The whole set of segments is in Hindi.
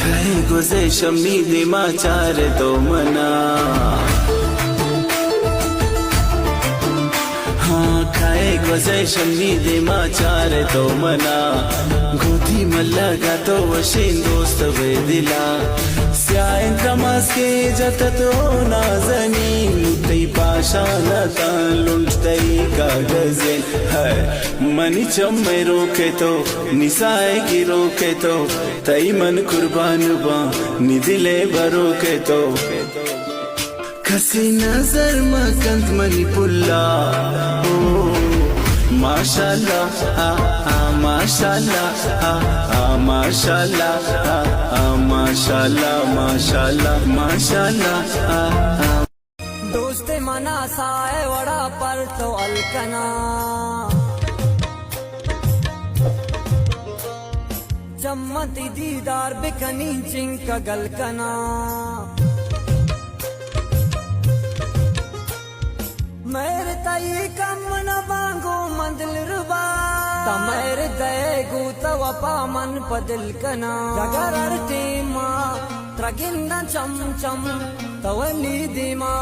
खाए गुजे शमी दिमा चार तो मना खाए गुजे शमी दिमा चार तो मना गोदी मल्ला का तो वशीन दोस्त वे दिला स्यान तमास के जत तो नाजनी मुतई पाशाना तालुंट तई का गज़ल है मनी चम्मे रोके तो निसाए की रोके तो तई मन कुर्बान बा निदिले बरोके तो कसी नजर मकंत मनी पुल्ला माशाल्लाह माशाल्लाह माशाल्लाह माशाल्लाह माशाल्लाह माशाल्लाह दोस्त मना साए वड़ा पर तो अलकना चम्मती दीदार बिकनी चिंक गलकना मेरे तई कम न मांगो मंदिल रुबा तमेर दयगू तवपा मन पदिल कना जगर अर्टीमा त्रगिंदा चम चम तवली दिमा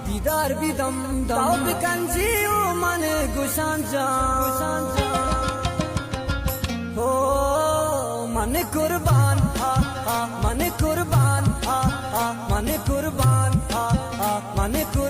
दीदार बिदम दम बिकंजी ओ मन गुशांजा हो मन कुर्बान मन कुर्बान मन कुर्बान मन कुर्बान